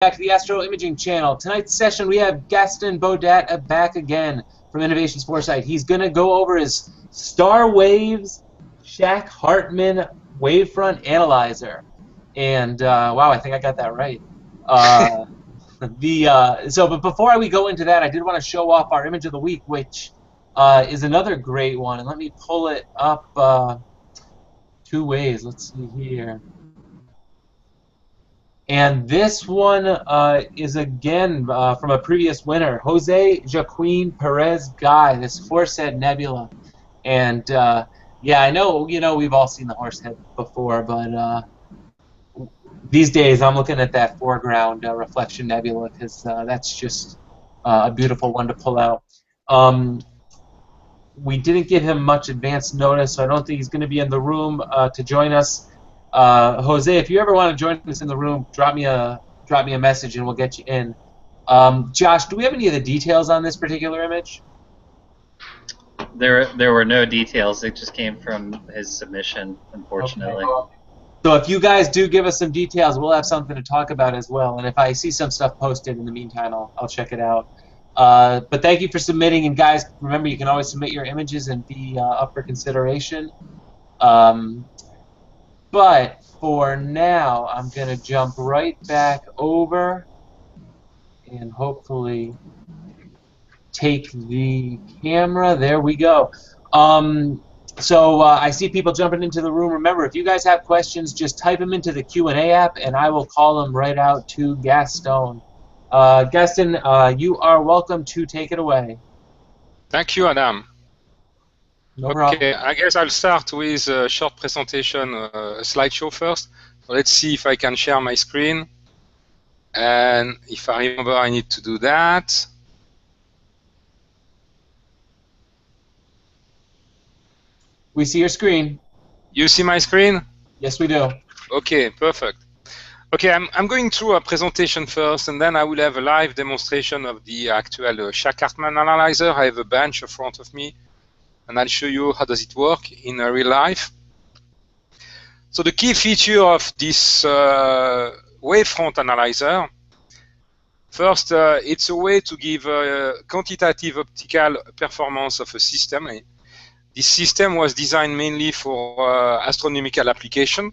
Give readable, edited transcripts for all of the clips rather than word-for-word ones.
Back to the Astro Imaging channel. Tonight's session we have Gaston Baudat back again from Innovations Foresight. He's going to go over his Star Waves Shack-Hartmann Wavefront Analyzer. And wow, I think I got that right. But before we go into that, I did want to show off our image of the week, which is another great one. And let me pull it up two ways. Let's see here. And this one is again from a previous winner, Jose Joaquin Perez Guy, this Horsehead Nebula. And yeah, I know we've all seen the Horsehead before, but these days I'm looking at that foreground reflection nebula because that's just a beautiful one to pull out. We didn't give him much advance notice, so I don't think he's going to be in the room to join us. Jose, if you ever want to join us in the room, drop me a message and we'll get you in. Josh, do we have any of the details on this particular image? There were no details. It just came from his submission, unfortunately. Okay. So if you guys do give us some details, we'll have something to talk about as well. And if I see some stuff posted in the meantime, I'll check it out. But thank you for submitting. And guys, remember, you can always submit your images and be up for consideration. But for now, I'm going to jump right back over and hopefully take the camera. There we go. So I see people jumping into the room. Remember, if you guys have questions, just type them into the Q&A app, and I will call them right out to Gaston. Gaston, you are welcome to take it away. Thank you, Adam. No problem. Okay, I guess I'll start with a short presentation, a slideshow first. So let's see if I can share my screen. And if I remember, I need to do that. We see your screen. You see my screen? Yes, we do. Okay, perfect. Okay, I'm going through a presentation first, and then I will have a live demonstration of the actual Shack-Hartmann analyzer. I have a bench in front of me, and I'll show you how does it work in real life. So the key feature of this Wavefront analyzer, first, it's a way to give quantitative optical performance of a system. This system was designed mainly for astronomical application.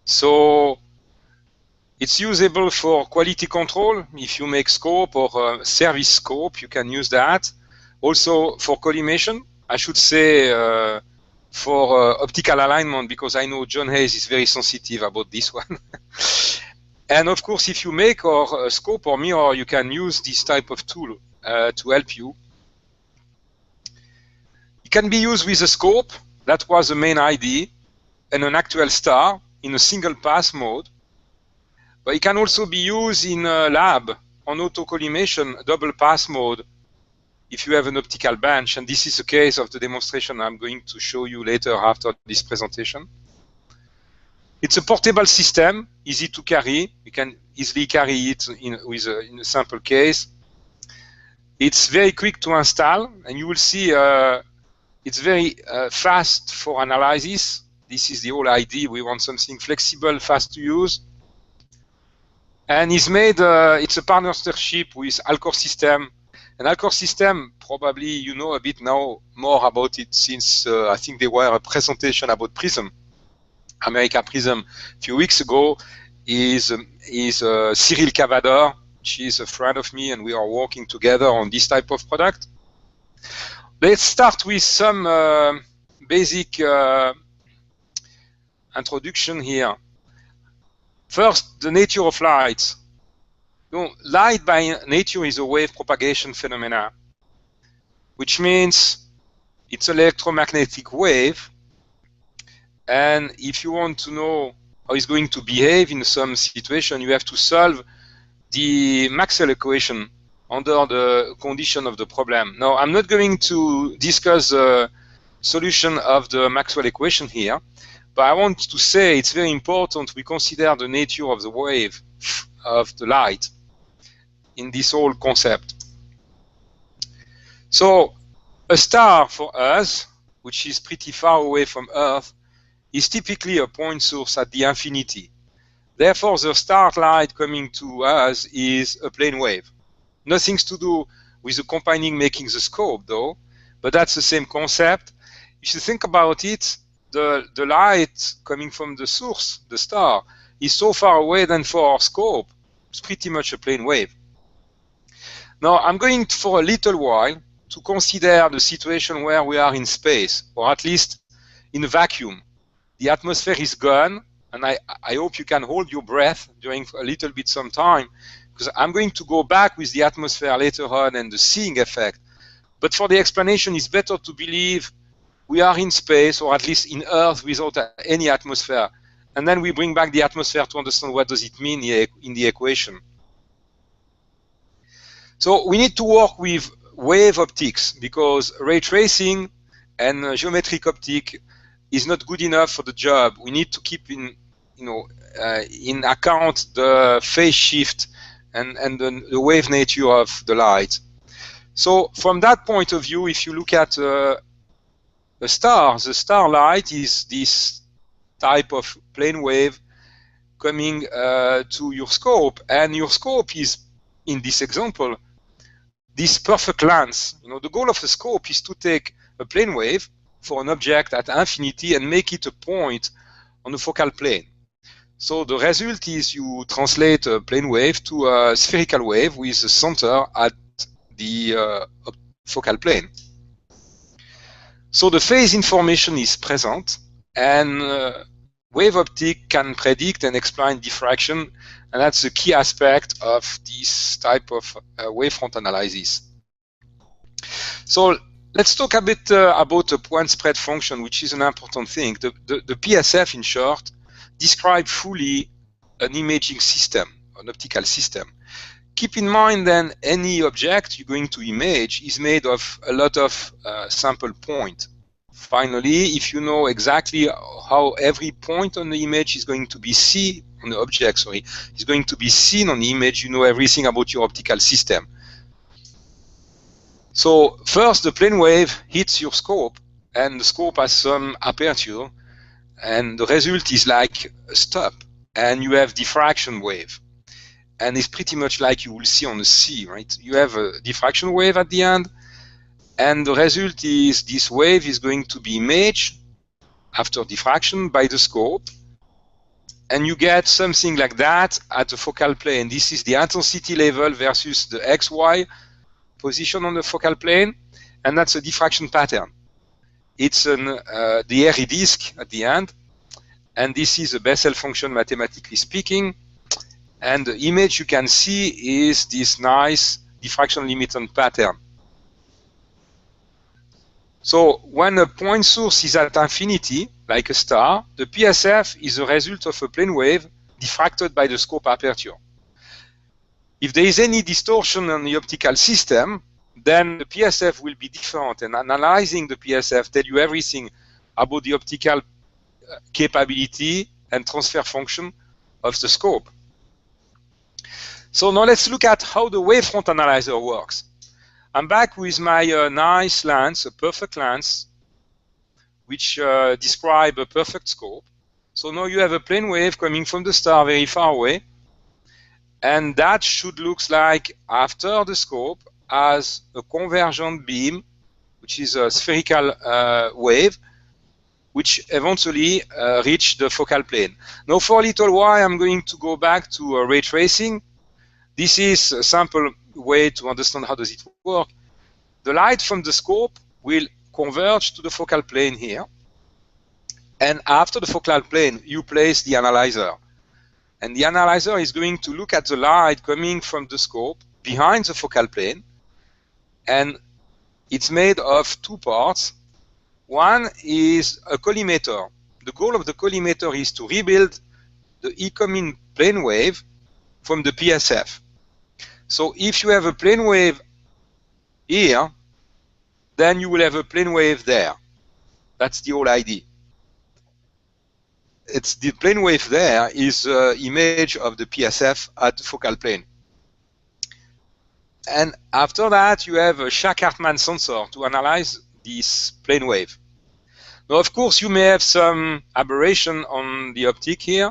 So it's usable for quality control. If you make scope or service scope, you can use that. Also for collimation, I should say for optical alignment, because I know John Hayes is very sensitive about this one. And of course, if you make or scope or mirror, you can use this type of tool to help you. It can be used with a scope, that was the main idea, and an actual star in a single pass mode. But it can also be used in a lab on auto-collimation, double pass mode, if you have an optical bench. And this is the case of the demonstration I'm going to show you later after this presentation. It's a portable system, easy to carry. You can easily carry it in a sample case. It's very quick to install, and you will see it's very fast for analysis. This is the whole idea. We want something flexible, fast to use. And it's made, it's a partnership with Alcor System. And Alcor System, probably you know a bit now more about it since I think there were a presentation about Prism. America Prism a few weeks ago is Cyril Cavador. She's a friend of me, and we are working together on this type of product. Let's start with some basic introduction here. First, the nature of light. Light by nature is a wave propagation phenomena, which means it's an electromagnetic wave. And if you want to know how it's going to behave in some situation, you have to solve the Maxwell equation under the condition of the problem. Now, I'm not going to discuss the solution of the Maxwell equation here, but I want to say it's very important we consider the nature of the wave of the light in this whole concept. So a star for us, which is pretty far away from Earth, is typically a point source at the infinity. Therefore, the starlight coming to us is a plane wave. Nothing to do with the combining making the scope, though, but that's the same concept. If you think about it, the light coming from the source, the star, is so far away than for our scope, it's pretty much a plane wave. Now, I'm going for a little while to consider the situation where we are in space, or at least in a vacuum. The atmosphere is gone, and I hope you can hold your breath during a little bit some time, because I'm going to go back with the atmosphere later on and the seeing effect. But for the explanation, it's better to believe we are in space, or at least in Earth without any atmosphere. And then we bring back the atmosphere to understand what does it mean in the equation. So we need to work with wave optics, because ray tracing and geometric optic is not good enough for the job. We need to keep in account the phase shift and the wave nature of the light. So from that point of view, if you look at a star, the starlight is this type of plane wave coming to your scope, and your scope is, in this example, this perfect lens. The goal of a scope is to take a plane wave for an object at infinity and make it a point on the focal plane. So the result is you translate a plane wave to a spherical wave with a center at the focal plane. So the phase information is present, and wave optic can predict and explain diffraction, and that's the key aspect of this type of wavefront analysis. So let's talk a bit about a point spread function, which is an important thing. The PSF, in short, describes fully an imaging system, an optical system. Keep in mind then any object you're going to image is made of a lot of sample points. Finally, if you know exactly how every point on the image is going to be seen, on the object, sorry, is going to be seen on the image, you know everything about your optical system. So first, the plane wave hits your scope, and the scope has some aperture, and the result is like a stop, and you have diffraction wave. And it's pretty much like you will see on the sea, right? You have a diffraction wave at the end, and the result is this wave is going to be imaged after diffraction by the scope, and you get something like that at the focal plane. This is the intensity level versus the XY position on the focal plane, and that's a diffraction pattern. It's the Airy disk at the end, and this is a Bessel function mathematically speaking, and the image you can see is this nice diffraction limitant pattern. So when a point source is at infinity, like a star, the PSF is a result of a plane wave diffracted by the scope aperture. If there is any distortion on the optical system, then the PSF will be different, and analyzing the PSF tells you everything about the optical capability and transfer function of the scope. So now let's look at how the wavefront analyzer works. I'm back with my nice lens, a perfect lens, which describe a perfect scope. So now you have a plane wave coming from the star very far away, and that should look like after the scope as a convergent beam, which is a spherical wave, which eventually reach the focal plane. Now for a little while I'm going to go back to ray tracing. This is a simple way to understand how does it work. The light from the scope will converge to the focal plane here, and after the focal plane you place the analyzer, and the analyzer is going to look at the light coming from the scope behind the focal plane, and it's made of two parts. One is a collimator. The goal of the collimator is to rebuild the incoming plane wave from the PSF. So if you have a plane wave here, then you will have a plane wave there. That's the whole idea. It's the plane wave there is an image of the PSF at the focal plane. And after that, you have a Shack-Hartmann sensor to analyze this plane wave. Now, of course, you may have some aberration on the optic here,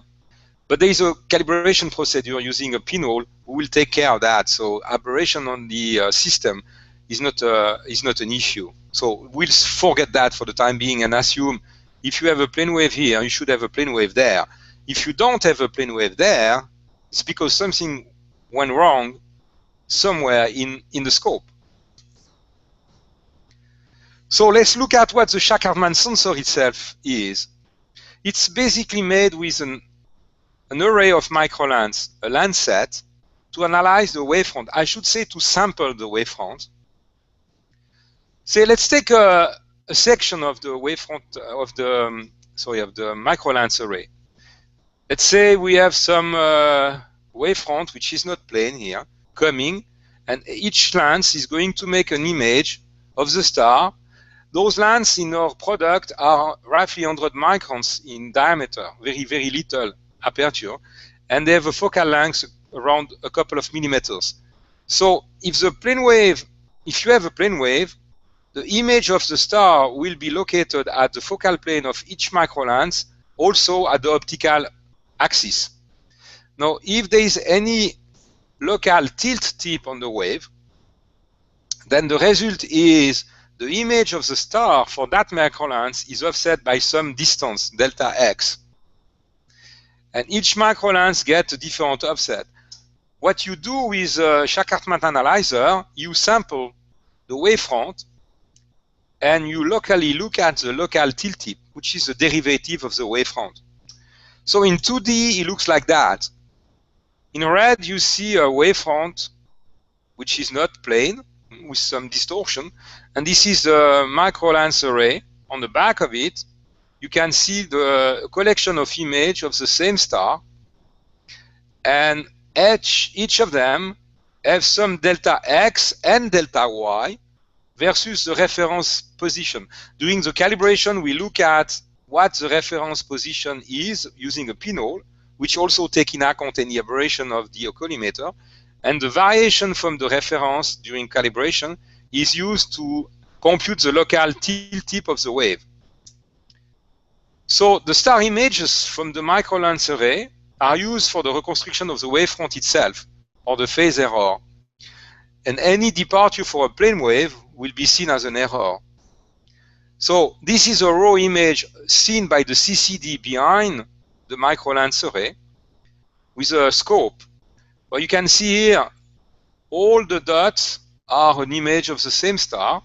But there is a calibration procedure using a pinhole who will take care of that. So aberration on the system is not an issue. So we'll forget that for the time being and assume if you have a plane wave here, you should have a plane wave there. If you don't have a plane wave there, it's because something went wrong somewhere in the scope. So let's look at what the Shack-Hartmann sensor itself is. It's basically made with an array of microlens, a lens set, to analyze the wavefront. I should say to sample the wavefront. Say, let's take a section of the wavefront of the microlens array. Let's say we have some wavefront which is not plane here coming, and each lens is going to make an image of the star. Those lenses in our product are roughly 100 microns in diameter, very, very little aperture, and they have a focal length around a couple of millimeters. So if you have a plane wave, the image of the star will be located at the focal plane of each microlens, also at the optical axis. Now, if there is any local tilt tip on the wave, then the result is the image of the star for that microlens is offset by some distance, delta x. And each microlens gets a different offset. What you do with a Shack-Hartmann analyzer, you sample the wavefront, and you locally look at the local tilt tip, which is a derivative of the wavefront. So in 2D, it looks like that. In red, you see a wavefront which is not plane, with some distortion. And this is the microlens array. On the back of it, you can see the collection of images of the same star. And each of them have some delta x and delta y versus the reference position. During the calibration, we look at what the reference position is using a pinhole, which also takes in account any aberration of the collimator. And the variation from the reference during calibration is used to compute the local tilt tip of the wave. So the star images from the microlens array are used for the reconstruction of the wavefront itself, or the phase error. And any departure for a plane wave will be seen as an error. So this is a raw image seen by the CCD behind the microlens array with a scope. Well, you can see here all the dots are an image of the same star.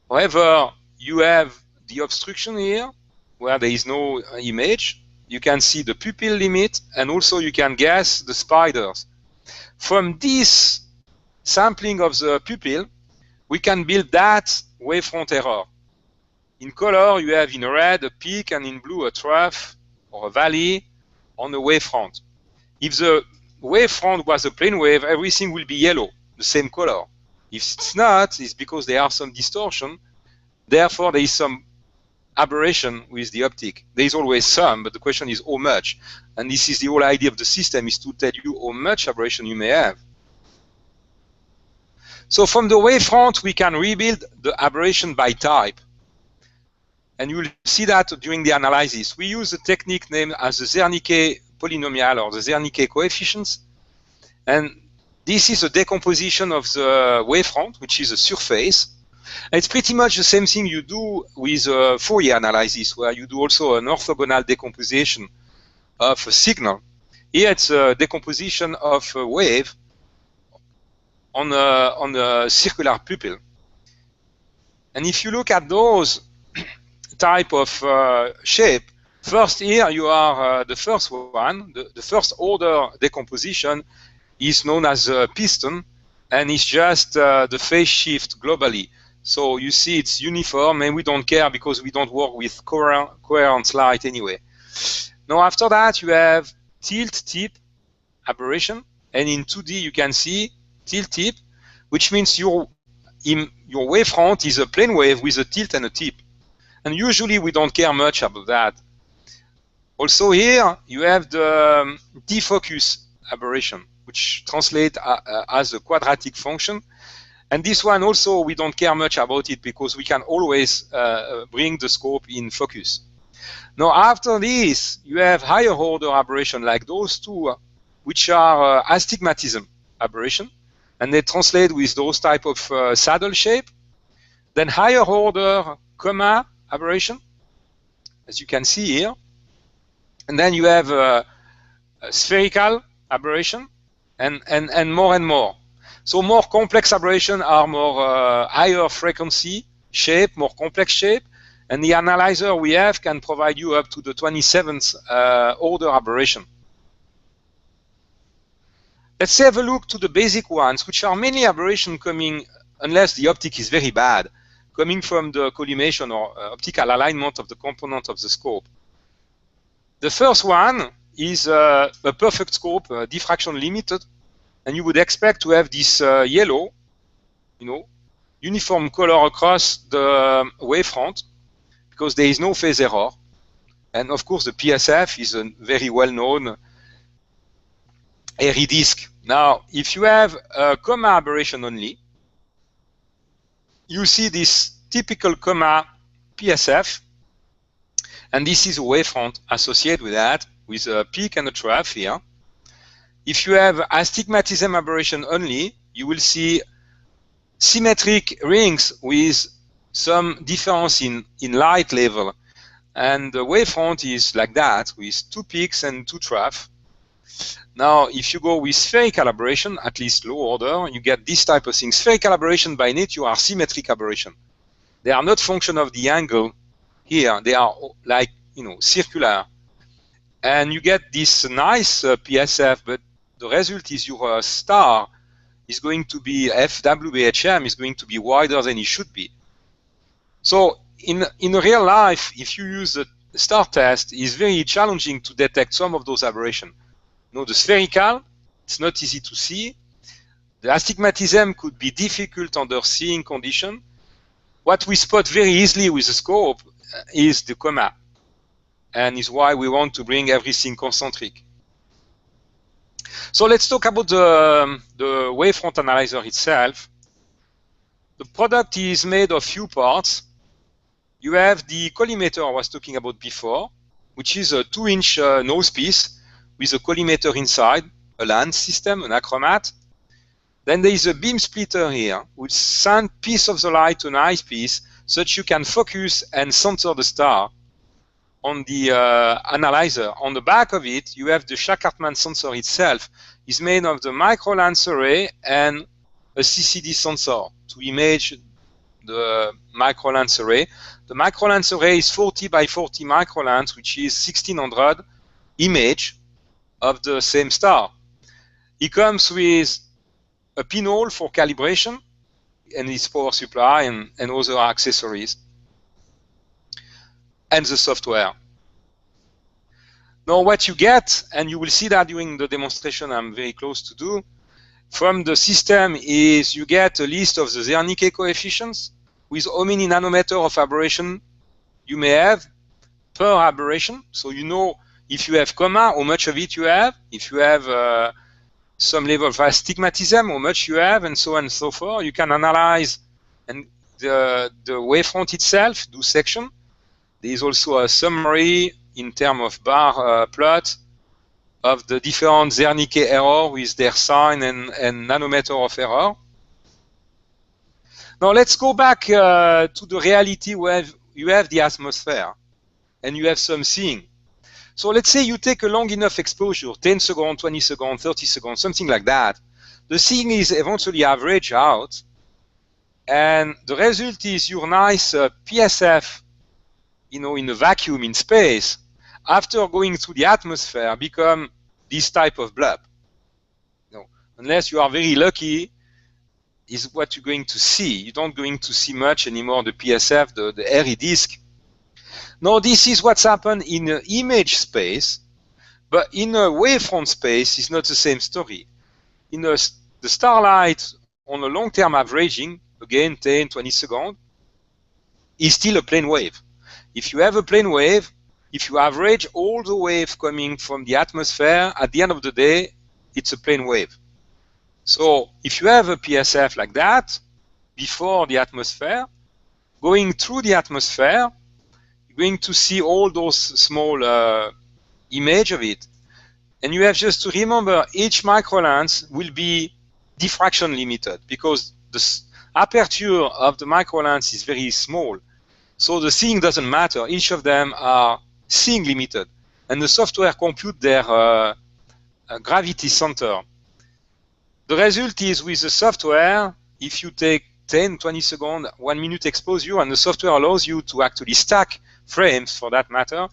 However, you have the obstruction here where there is no image. You can see the pupil limit, and also you can guess the spiders. From this sampling of the pupil, we can build that wavefront error. In color, you have in red a peak, and in blue a trough or a valley on the wavefront. If the wavefront was a plane wave, everything will be yellow, the same color. If it's not, it's because there are some distortion. Therefore, there is some aberration with the optic. There is always some, but the question is how much. And this is the whole idea of the system, is to tell you how much aberration you may have. So from the wavefront, we can rebuild the aberration by type. And you will see that during the analysis. We use a technique named as the Zernike polynomial, or the Zernike coefficients. And this is a decomposition of the wavefront, which is a surface. And it's pretty much the same thing you do with Fourier analysis, where you do also an orthogonal decomposition of a signal. Here it's a decomposition of a wave on a circular pupil. And if you look at those type of shape, first here you are the first one, the first order decomposition is known as a piston, and it's just the phase shift globally. So you see it's uniform, and we don't care because we don't work with coherent light anyway. Now after that you have tilt tip aberration, and in 2D you can see tilt tip, which means your wavefront is a plane wave with a tilt and a tip. And usually we don't care much about that. Also here you have the defocus aberration, which translates as a quadratic function. And this one also we don't care much about it because we can always bring the scope in focus. Now, after this, you have higher order aberration like those two, which are astigmatism aberration, and they translate with those type of saddle shape. Then higher order comma aberration, as you can see here. And then you have a spherical aberration and more. So more complex aberration are more higher frequency shape, more complex shape. And the analyzer we have can provide you up to the 27th order aberration. Let's have a look to the basic ones, which are mainly aberration coming, unless the optic is very bad, coming from the collimation or optical alignment of the component of the scope. The first one is a perfect scope, diffraction limited, and you would expect to have this yellow, uniform color across the wavefront, because there is no phase error. And of course, the PSF is a very well-known airy disk. Now, if you have a comma aberration only, you see this typical comma PSF, and this is a wavefront associated with that, with a peak and a trough here. If you have astigmatism aberration only, you will see symmetric rings with some difference in light level. And the wavefront is like that, with two peaks and two troughs. Now, if you go with spherical aberration, at least low order, you get this type of thing. Spherical aberration by nature are symmetric aberration. They are not function of the angle here. They are like, circular. And you get this nice PSF, but the result is your star is going to be, FWHM is going to be wider than it should be. So in real life, if you use the star test, it's very challenging to detect some of those aberrations. The spherical, it's not easy to see. The astigmatism could be difficult under seeing condition. What we spot very easily with the scope is the comma, and is why we want to bring everything concentric. So let's talk about the wavefront analyzer itself. The product is made of few parts. You have the collimator I was talking about before, which is a 2-inch nose piece with a collimator inside, a lens system, an achromat. Then there is a beam splitter here, which sends piece of the light to an eyepiece, so that you can focus and center the star on the analyzer. On the back of it, you have the Shack-Hartmann sensor itself. It's made of the micro lens array and a CCD sensor to image the micro lens array. The micro lens array is 40 by 40 micro lens, which is 1600 image of the same star. It comes with a pinhole for calibration and its power supply and other accessories, and the software. Now what you get, and you will see that during the demonstration I'm very close to do, from the system is you get a list of the Zernike coefficients with how many nanometer of aberration you may have per aberration. So you know if you have comma, how much of it you have. If you have some level of astigmatism, how much you have, and so on and so forth. You can analyze and the wavefront itself, do section. There is also a summary in terms of bar plot of the different Zernike error with their sign and nanometer of error. Now let's go back to the reality where you have the atmosphere and you have some seeing. So let's say you take a long enough exposure, 10 seconds, 20 seconds, 30 seconds, something like that. The seeing is eventually averaged out, and the result is your nice PSF, in a vacuum in space, after going through the atmosphere, become this type of blob. Unless you are very lucky, is what you're going to see. You're not going to see much anymore, the PSF, the airy disk. Now, this is what's happened in an image space, but in a wavefront space, it's not the same story. In the starlight, on a long-term averaging, again, 10, 20 seconds, is still a plane wave. If you have a plane wave, if you average all the wave coming from the atmosphere, at the end of the day, it's a plane wave. So if you have a PSF like that, before the atmosphere, going through the atmosphere, you're going to see all those small image of it. And you have just to remember each microlens will be diffraction limited because the aperture of the microlens is very small. So the seeing doesn't matter. Each of them are seeing limited. And the software compute their gravity center. The result is with the software, if you take 10, 20 seconds, 1 minute exposure, and the software allows you to actually stack frames for that matter,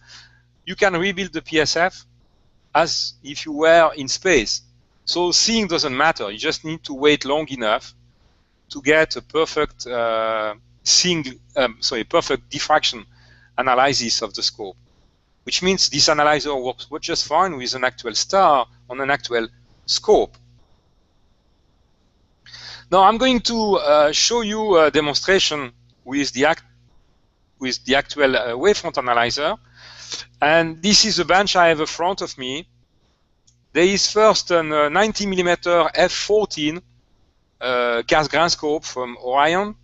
you can rebuild the PSF as if you were in space. So seeing doesn't matter. You just need to wait long enough to get a perfect perfect diffraction analysis of the scope, which means this analyzer works just fine with an actual star on an actual scope. Now I'm going to show you a demonstration with the actual wavefront analyzer. And this is a bench I have in front of me. There is first a 90mm f14 Cassegrain scope from Orion.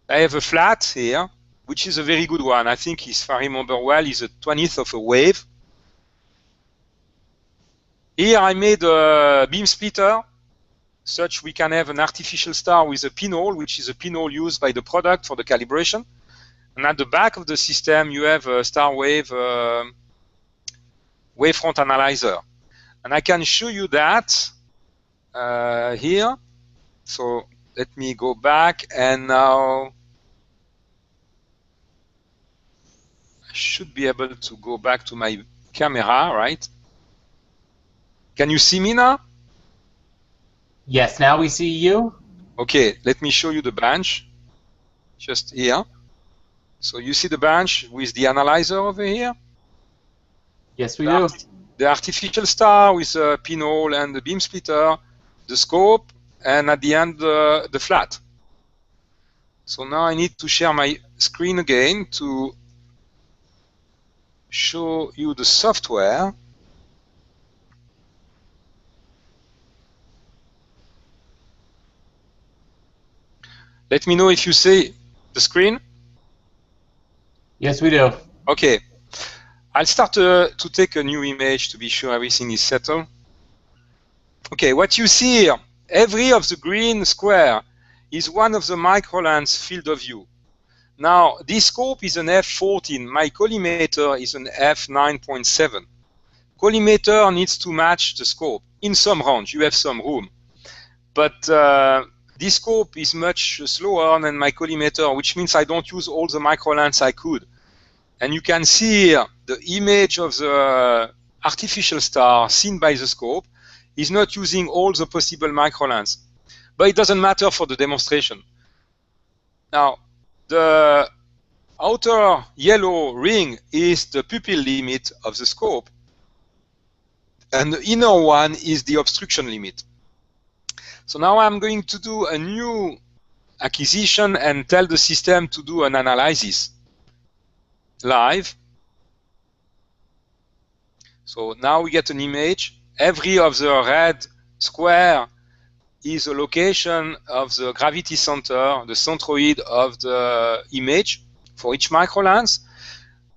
I have a flat here, which is a very good one. I think, if I remember well, is a 20th of a wave. Here I made a beam splitter, such we can have an artificial star with a pinhole, which is a pinhole used by the product for the calibration. And at the back of the system, you have a star wave wavefront analyzer. And I can show you that here. So let me go back, and now I should be able to go back to my camera, right? Can you see me now? Yes, now we see you. Okay, let me show you the bench, just here. So you see the bench with the analyzer over here? Yes, we do. The artificial star with a pinhole and the beam splitter, the scope, and at the end, the flat. So now I need to share my screen again to show you the software. Let me know if you see the screen. Yes, we do. Okay. I'll start to take a new image to be sure everything is settled. Okay, what you see here, every of the green square is one of the microlens field of view. Now, this scope is an f14. My collimator is an f9.7. Collimator needs to match the scope. In some range, you have some room. But this scope is much slower than my collimator, which means I don't use all the microlens I could. And you can see here the image of the artificial star seen by the scope is not using all the possible microlens. But it doesn't matter for the demonstration. Now, the outer yellow ring is the pupil limit of the scope. And the inner one is the obstruction limit. So now I'm going to do a new acquisition and tell the system to do an analysis live. So now we get an image. Every of the red square is a location of the gravity center, the centroid of the image for each microlens.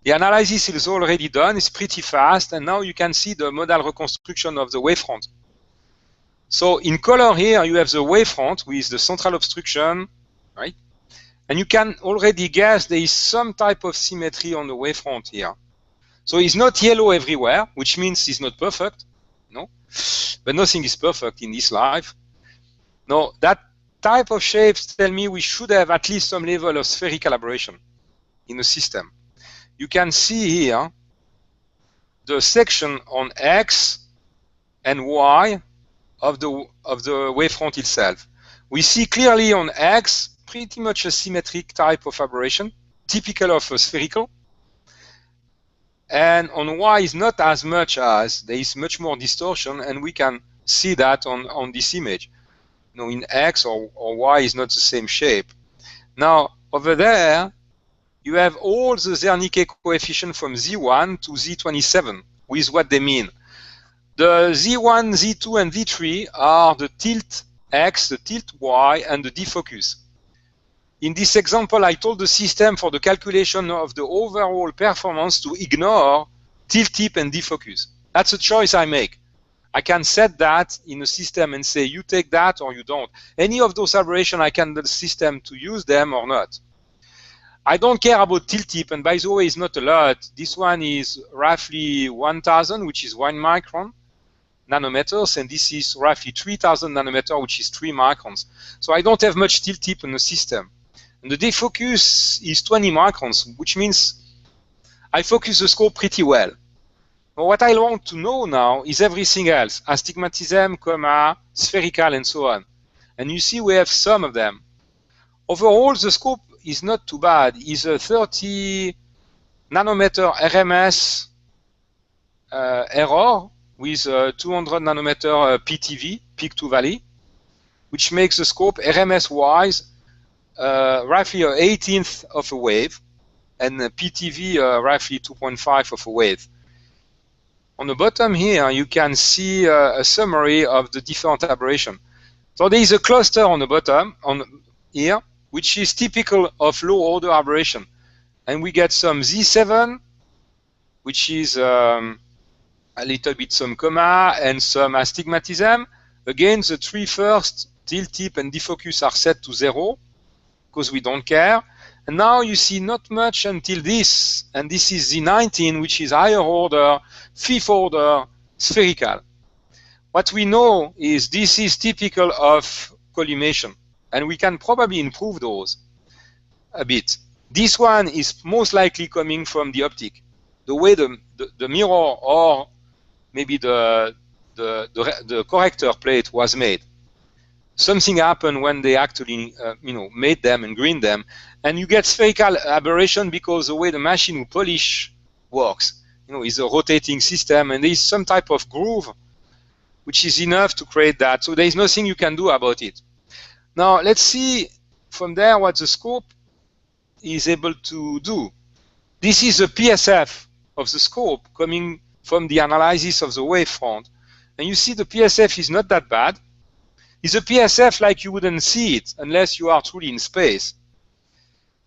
The analysis is already done, it's pretty fast, and now you can see the modal reconstruction of the wavefront. So in color here, you have the wavefront with the central obstruction, right? And you can already guess there is some type of symmetry on the wavefront here. So it's not yellow everywhere, which means it's not perfect, no? But nothing is perfect in this life. No, that type of shapes tell me we should have at least some level of spherical aberration in the system. You can see here the section on X and Y of the wavefront itself. We see clearly on X pretty much a symmetric type of aberration, typical of a spherical. And on Y is not as much as, there is much more distortion, and we can see that on this image. You know, in X or Y is not the same shape. Now, over there, you have all the Zernike coefficient from Z1 to Z27 with what they mean. The Z1, Z2, and V3 are the tilt X, the tilt Y, and the defocus. In this example, I told the system for the calculation of the overall performance to ignore tilt tip and defocus. That's a choice I make. I can set that in a system and say, you take that or you don't. Any of those aberrations, I can tell the system to use them or not. I don't care about tilt tip, and by the way, it's not a lot. This one is roughly 1,000, which is 1 micron nanometers, and this is roughly 3,000 nanometers, which is 3 microns. So I don't have much tilt tip in the system. And the defocus is 20 microns, which means I focus the scope pretty well. But what I want to know now is everything else, astigmatism, comma, spherical, and so on. And you see we have some of them. Overall, the scope is not too bad. It's a 30 nanometer RMS error with 200 nanometer PTV, peak to valley, which makes the scope RMS-wise roughly an 18th of a wave, and PTV roughly 2.5 of a wave. On the bottom here, you can see a summary of the different aberration. So there is a cluster on the bottom, here, which is typical of low-order aberration. And we get some Z7, which is a little bit some comma and some astigmatism. Again, the 3 first, tilt tip and defocus, are set to 0, because we don't care. And now you see not much until this, and this is Z19, which is higher order, 5th order, spherical. What we know is this is typical of collimation, and we can probably improve those a bit. This one is most likely coming from the optic, the way the mirror or maybe the corrector plate was made. Something happened when they actually made them and greened them, and you get spherical aberration because the way the machine who polish works, is a rotating system, and there is some type of groove which is enough to create that. So there is nothing you can do about it. Now let's see from there what the scope is able to do. This is a PSF of the scope coming from the analysis of the wavefront, and you see the PSF is not that bad. It's a PSF like you wouldn't see it unless you are truly in space.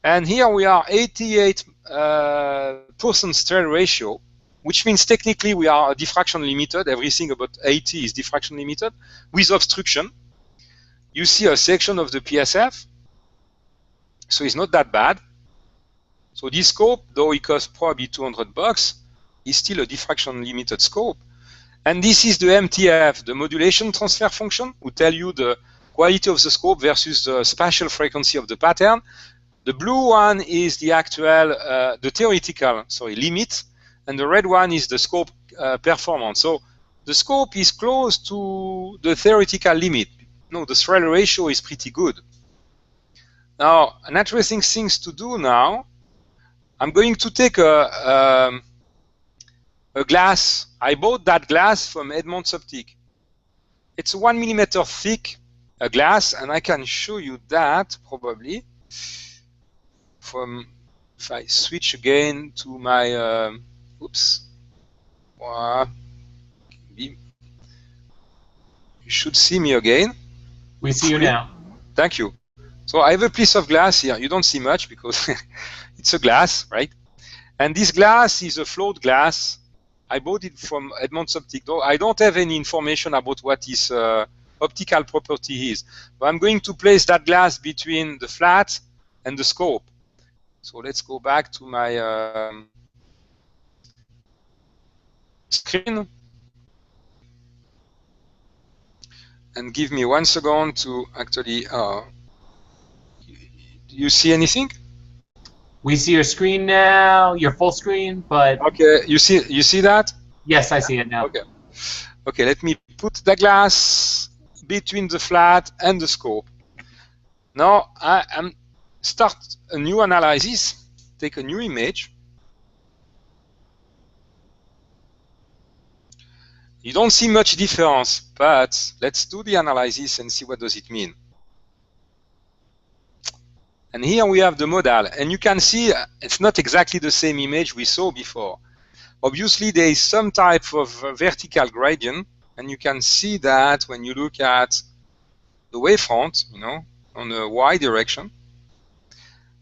And here we are 88% stereo ratio, which means technically we are diffraction limited. Everything about 80 is diffraction limited with obstruction. You see a section of the PSF, so it's not that bad. So this scope, though it costs probably $200, is still a diffraction limited scope. And this is the MTF, the modulation transfer function, will tell you the quality of the scope versus the spatial frequency of the pattern. The blue one is the actual, the theoretical, limit, and the red one is the scope performance. So the scope is close to the theoretical limit. No, the stereo ratio is pretty good. Now, an interesting thing to do now, I'm going to take a glass. I bought that glass from Edmond's Optic. It's 1 millimeter thick glass, and I can show you that probably from if I switch again to my oops. You should see me again. We see you now. Thank you. So I have a piece of glass here. You don't see much because it's a glass, right? And this glass is a float glass. I bought it from Edmond's Optic. Though I don't have any information about what his optical property is. But I'm going to place that glass between the flat and the scope. So let's go back to my screen. And give me 1 second to actually, do you see anything? We see your screen now, your full screen, but... Okay, you see that? Yes, I see it now. Okay. Okay, let me put the glass between the flat and the scope. Now, I'm start a new analysis, take a new image. You don't see much difference, but let's do the analysis and see what does it mean. And here we have the modal, and you can see it's not exactly the same image we saw before. Obviously, there is some type of vertical gradient, and you can see that when you look at the wavefront, on the y direction.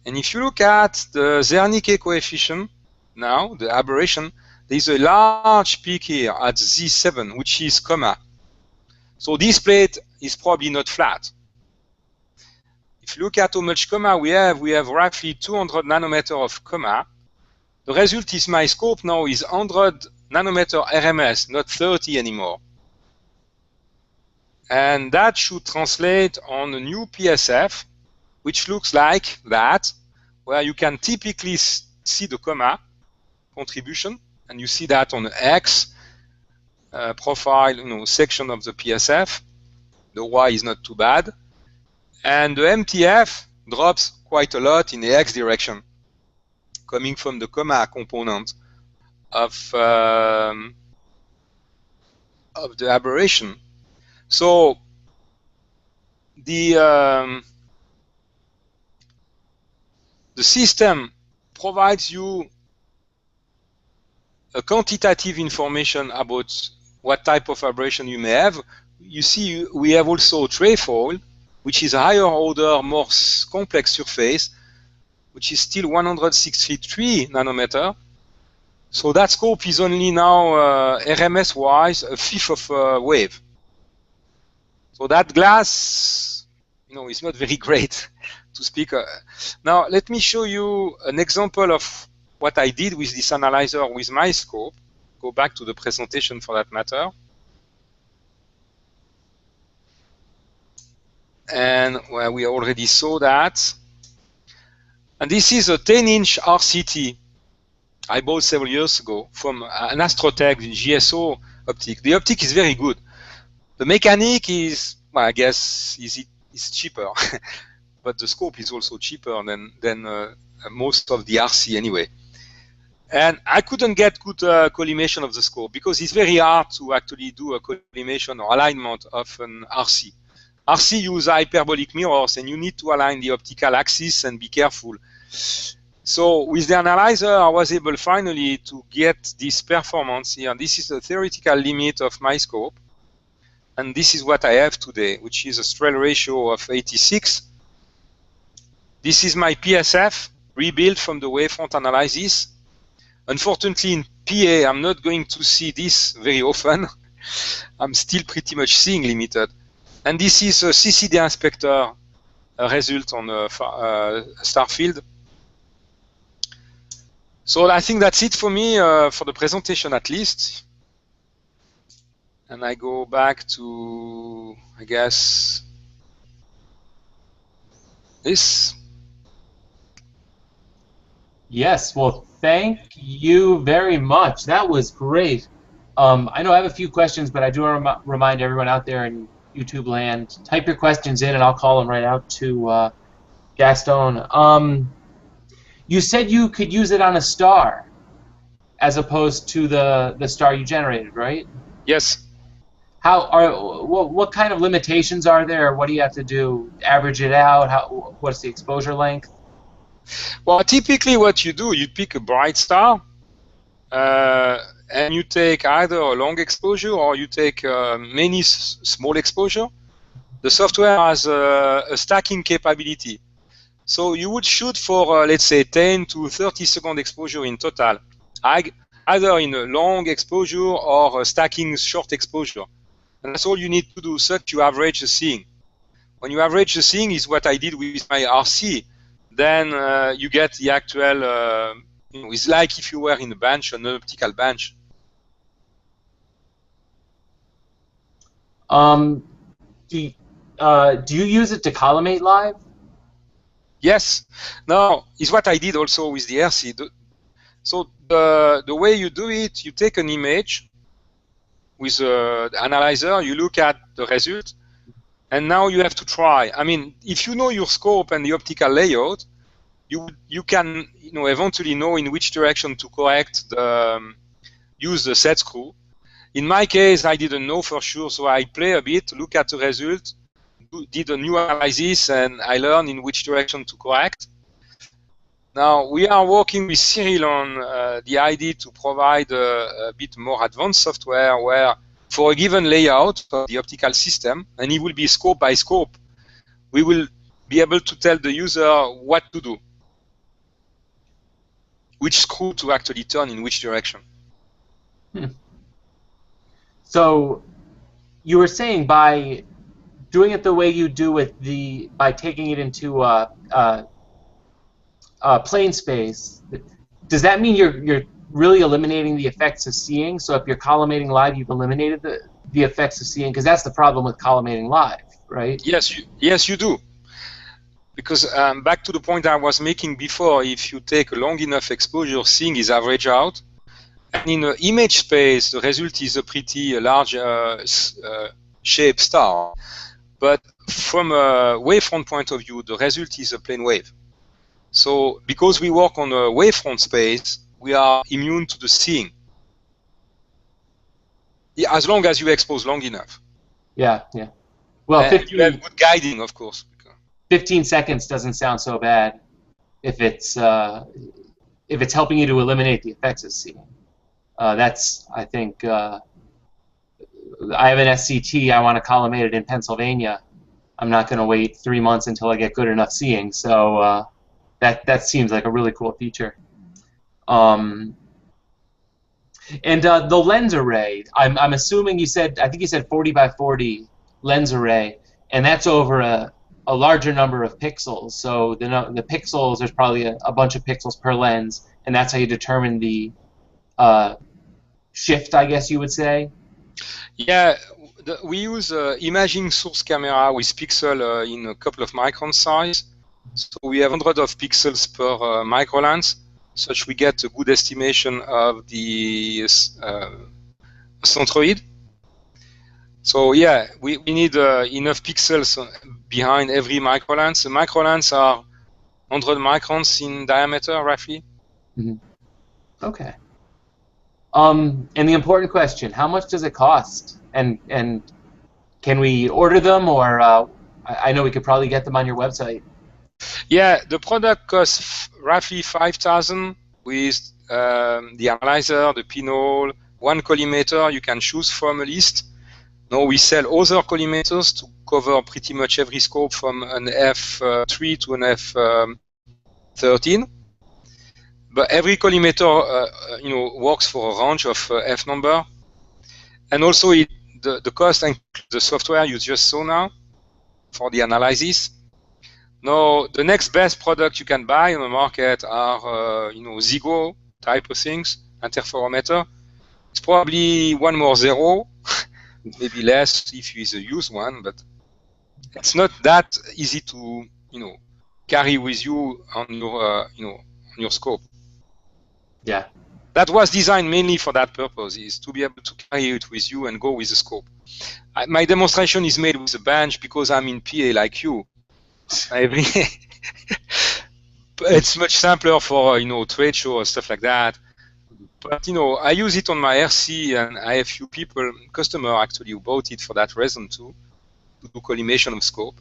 And if you look at the Zernike coefficient now, the aberration, there's a large peak here at Z7, which is comma. So this plate is probably not flat. If you look at how much comma we have roughly 200 nanometer of comma. The result is my scope now is 100 nanometer RMS, not 30 anymore. And that should translate on a new PSF, which looks like that, where you can typically see the comma contribution, and you see that on the X profile, section of the PSF. The Y is not too bad, and the MTF drops quite a lot in the X direction, coming from the comma component of the aberration. So the system provides you a quantitative information about what type of aberration you may have. You see, we have also trefoil, which is a higher order, more complex surface, which is still 163 nanometer. So that scope is only now RMS-wise a fifth of a wave. So that glass, is not very great to speak. Now let me show you an example of what I did with this analyzer with my scope. Go back to the presentation for that matter. And where we already saw that. And this is a 10-inch RCT I bought several years ago from an Astrotech GSO optic. The optic is very good. The mechanic is, well, I guess, is cheaper, but the scope is also cheaper than most of the RC anyway. And I couldn't get good collimation of the scope because it's very hard to actually do a collimation or alignment of an RC. RC use hyperbolic mirrors, and you need to align the optical axis and be careful. So with the analyzer, I was able finally to get this performance here. This is the theoretical limit of my scope. And this is what I have today, which is a Strel ratio of 86. This is my PSF, rebuilt from the Wavefront analysis. Unfortunately, in PA, I'm not going to see this very often. I'm still pretty much seeing limited. And this is a CCD inspector result on a star field. So I think that's it for me for the presentation at least. And I go back to, I guess, this. Yes, well, thank you very much. That was great. I know I have a few questions, but I do want to remind everyone out there in YouTube land, type your questions in and I'll call them right out to Gaston. You said you could use it on a star as opposed to the star you generated, right? Yes. What kind of limitations are there? What do you have to do? Average it out? What's the exposure length? Well, typically what you do, you pick a bright star, and you take either a long exposure or you take many small exposure. The software has a stacking capability. So you would shoot for, let's say, 10 to 30 second exposure in total, either in a long exposure or a stacking short exposure. And that's all you need to do, such you average the seeing. When you average the seeing is what I did with my RC, then you get the actual, it's like if you were in a bench, an optical bench. Do you use it to collimate live? Yes. Now, it's what I did also with the RC. So the way you do it, you take an image with the analyzer, you look at the result, and now you have to try. I mean, if you know your scope and the optical layout, you can eventually know in which direction to correct use the set screw. In my case, I didn't know for sure, so I play a bit, look at the result, did a new analysis, and I learned in which direction to correct. Now, we are working with Cyril on the idea to provide a bit more advanced software where, for a given layout of the optical system, and it will be scope by scope, we will be able to tell the user what to do. which screw to actually turn in which direction. So you were saying by doing it the way you do with by taking it into plane space, does that mean you're really eliminating the effects of seeing? So if you're collimating live, you've eliminated the effects of seeing, because that's the problem with collimating live, right? Yes, you do. Because back to the point I was making before, if you take a long enough exposure, seeing is averaged out. And in an image space, the result is a pretty large shape star. But from a wavefront point of view, the result is a plane wave. So because we work on a wavefront space, we are immune to the seeing. Yeah, as long as you expose long enough. Yeah. Well, you have good guiding, of course. 15 seconds doesn't sound so bad if it's helping you to eliminate the effects of seeing. That's, I think, I have an SCT. I want to collimate it in Pennsylvania. I'm not going to wait 3 months until I get good enough seeing. So that seems like a really cool feature. And the lens array, I'm assuming I think you said 40 by 40 lens array, and that's over a larger number of pixels. So the pixels, there's probably a bunch of pixels per lens, and that's how you determine the shift, I guess you would say. Yeah, we use imaging source camera with pixel in a couple of micron size. So we have hundreds of pixels per microlens, such we get a good estimation of the centroid. So yeah, we need enough pixels behind every microlens. The microlens are 100 microns in diameter, roughly. Mm-hmm. Okay. And the important question: how much does it cost? And can we order them, or I know we could probably get them on your website. Yeah, the product costs roughly 5,000 with the analyzer, the pinhole, one collimator you can choose from a list. Now we sell other collimators to cover pretty much every scope from an F3 to an F13. But every collimator, works for a range of F number, and also the cost includes the software you just saw now for the analysis. Now the next best product you can buy on the market are Zigo type of things, interferometer. It's probably one more zero. Maybe less if you use a used one, but it's not that easy to carry with you on your on your scope. Yeah. That was designed mainly for that purpose, is to be able to carry it with you and go with the scope. My demonstration is made with a bench because I'm in PA like you. It's much simpler for trade show or stuff like that. But I use it on my RC, and I have few customer actually who bought it for that reason too, to do collimation of scope.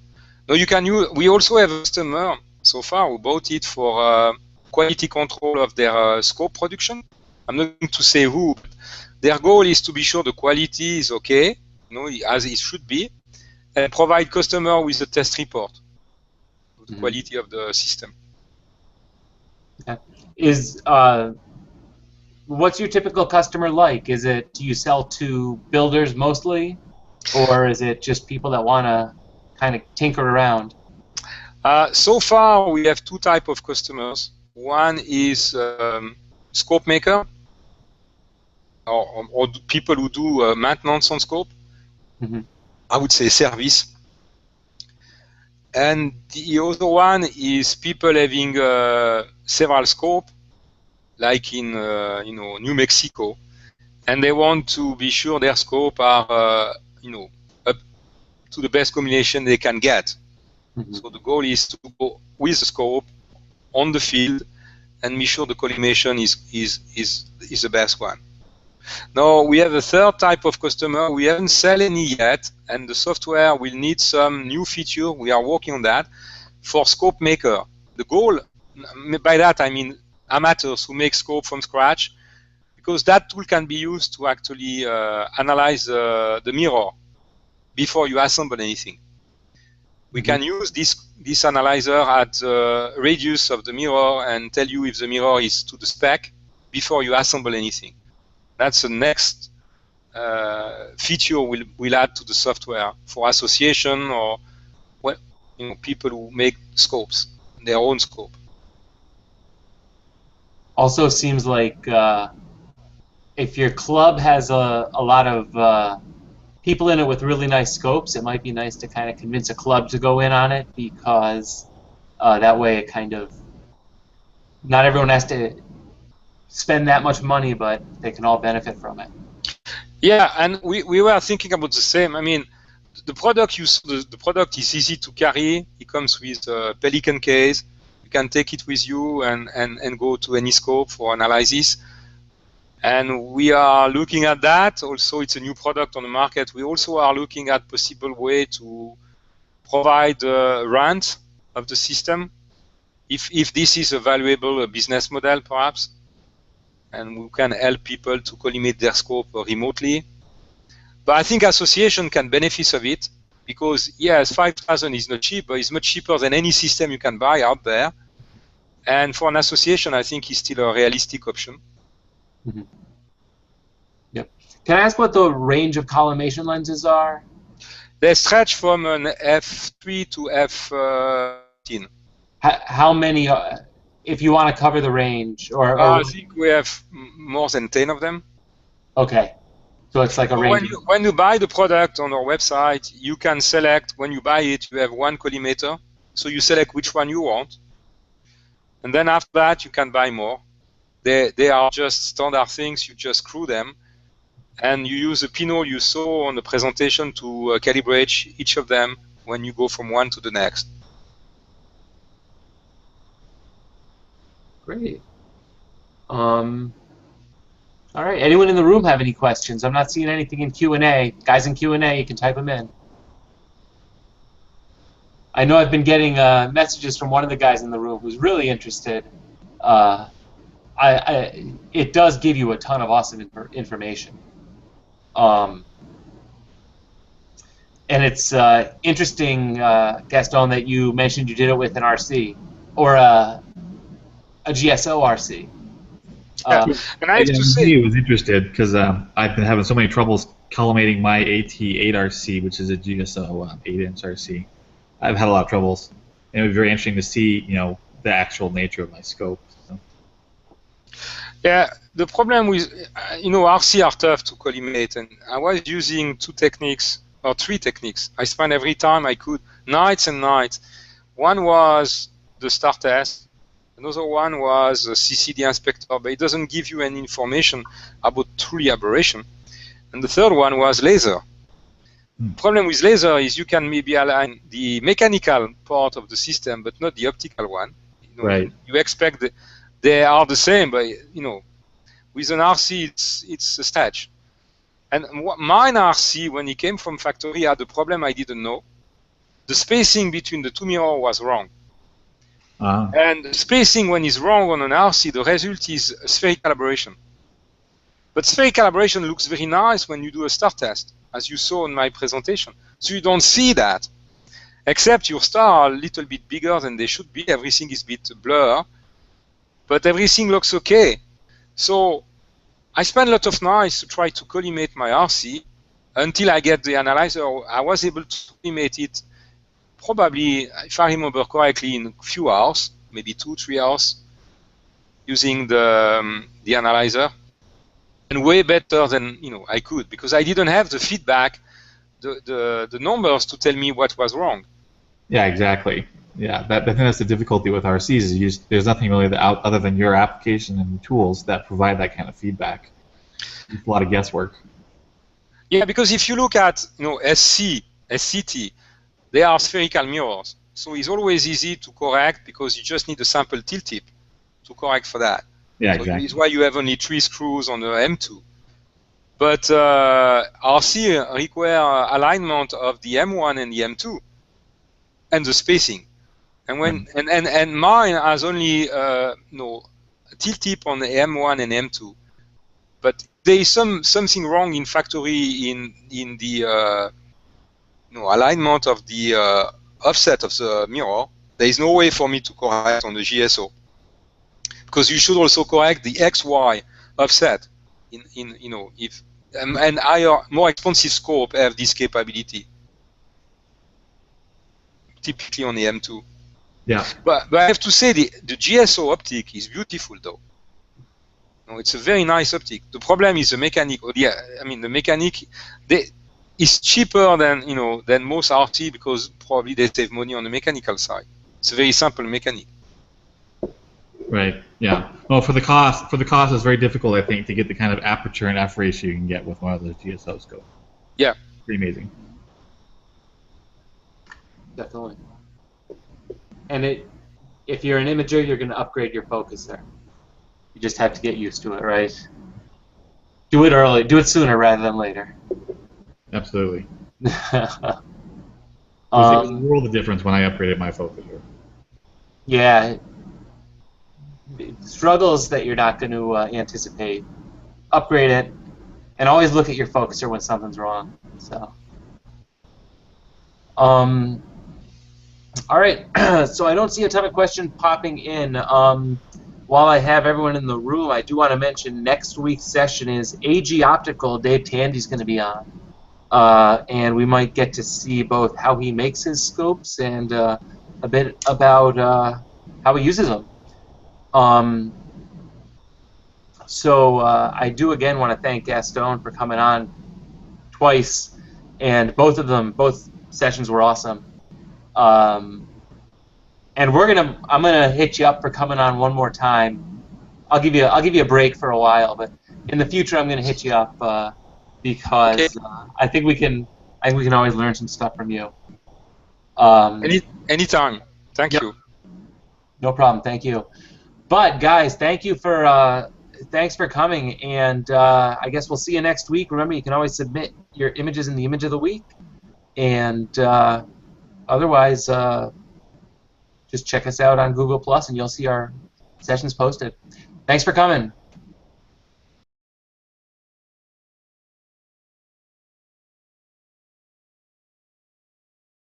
Now you can use. We also have a customer so far who bought it for quality control of their scope production. I'm not going to say who, but their goal is to be sure the quality is okay, as it should be, and provide customer with a test report of the quality of the system. Yeah. What's your typical customer like? Do you sell to builders mostly, or is it just people that want to kind of tinker around? So far, we have two types of customers. One is scope maker, or people who do maintenance on scope. Mm-hmm. I would say service. And the other one is people having several scope, like in New Mexico, and they want to be sure their scope are up to the best combination they can get. Mm-hmm. So the goal is to go with the scope on the field and be sure the collimation is the best one. Now we have a third type of customer. We haven't sold any yet, and the software will need some new feature. We are working on that for scope maker. The goal, by that I mean amateurs who make scope from scratch, because that tool can be used to actually analyze the mirror before you assemble anything. We can use this this analyzer at the radius of the mirror and tell you if the mirror is to the spec before you assemble anything. That's the next feature we'll add to the software for association or people who make scopes, their own scope. Also seems like if your club has a lot of people in it with really nice scopes, it might be nice to kind of convince a club to go in on it, because that way it kind of, not everyone has to spend that much money, but they can all benefit from it. Yeah, and we were thinking about the same. I mean, the product the product is easy to carry. It comes with a Pelican case. You can take it with you and go to any scope for analysis. And we are looking at that. Also, it's a new product on the market. We also are looking at possible way to provide a rent of the system, if this is a valuable business model, perhaps. And we can help people to collimate their scope remotely. But I think association can benefit of it, because yes, 5,000 is not cheap, but it's much cheaper than any system you can buy out there. And for an association, I think it's still a realistic option. Mm-hmm. Yep. Can I ask what the range of collimation lenses are? They stretch from an f3 to f15. How many? If you want to cover the range, or I think we have more than 10 of them. Okay, so it's like a range. When you buy the product on our website, you can select, when you buy it, you have one collimator, so you select which one you want, and then after that you can buy more. They are just standard things. You just screw them, and you use the pinhole you saw on the presentation to calibrate each of them when you go from one to the next. Great. All right. Anyone in the room have any questions? I'm not seeing anything in Q&A. Guys in Q&A, you can type them in. I know I've been getting messages from one of the guys in the room who's really interested. It does give you a ton of awesome information. And it's interesting, Gaston, that you mentioned you did it with an RC, or a GSO RC. And I have to say, he was interested because I've been having so many troubles collimating my AT8 RC, which is a GSO 8-inch RC. I've had a lot of troubles, and it would be very interesting to see, the actual nature of my scope. So. Yeah, the problem with, RC are tough to collimate, and I was using two techniques, or three techniques. I spent every time I could, nights and nights. One was the star test. Another one was a CCD inspector, but it doesn't give you any information about truly aberration. And the third one was laser. The problem with laser is you can maybe align the mechanical part of the system, but not the optical one. Right. You expect that they are the same, but with an RC, it's a stretch. And mine RC, when it came from factory, had a problem I didn't know. The spacing between the two mirrors was wrong. And the spacing, when it's wrong on an RC, the result is spherical aberration. But spherical aberration looks very nice when you do a star test, as you saw in my presentation. So you don't see that, except your stars are a little bit bigger than they should be. Everything is a bit blur, but everything looks okay. So I spent a lot of nights to try to collimate my RC until I get the analyzer. I was able to collimate it probably, if I remember correctly, in a few hours, maybe 2-3 hours, using the analyzer, and way better than I could, because I didn't have the feedback, the numbers to tell me what was wrong. Yeah, exactly. Yeah, I think that's the difficulty with RCs. Is there's nothing really other than your application and tools that provide that kind of feedback. It's a lot of guesswork. Yeah, because if you look at SCT, they are spherical mirrors, so it's always easy to correct because you just need a sample tilt tip to correct for that. Yeah, so exactly. it's why you have only 3 screws on the M2. But RC require alignment of the M1 and the M2 and the spacing. And when and mine has only a tilt tip on the M1 and M2. But there is something wrong in factory in the alignment of the offset of the mirror, there is no way for me to correct on the GSO. Because you should also correct the XY offset in you know, if and higher, more expensive scope have this capability, typically on the M2. Yeah. But I have to say the GSO optic is beautiful though. No, it's a very nice optic. The problem is the mechanic. I mean the mechanic is cheaper than, you know, than most RT because probably they save money on the mechanical side. It's a very simple mechanic. Right. Yeah. Well, for the cost, it's very difficult, I think, to get the kind of aperture and f ratio you can get with one of those GSO scopes. Yeah. Pretty amazing. Definitely. And if you're an imager, you're going to upgrade your focuser. You just have to get used to it, right? Do it early. Do it sooner rather than later. Absolutely. It was a world of difference when I upgraded my focuser. Yeah. Struggles that you're not going to anticipate. Upgrade it, and always look at your focuser when something's wrong. So. All right. So I don't see a ton of questions popping in. While I have everyone in the room, I do want to mention next week's session is AG Optical. Dave Tandy's going to be on. And we might get to see both how he makes his scopes and a bit about how he uses them. So I do again want to thank Gaston for coming on twice, and both sessions were awesome. And I'm gonna hit you up for coming on one more time. I'll give you a break for a while, but in the future I'm gonna hit you up because Okay. I think we can always learn some stuff from you. Anytime. Thank Yep. you. No problem. Thank you. But guys, thanks for coming, and I guess we'll see you next week. Remember, you can always submit your images in the image of the week, and otherwise, just check us out on Google Plus, and you'll see our sessions posted. Thanks for coming.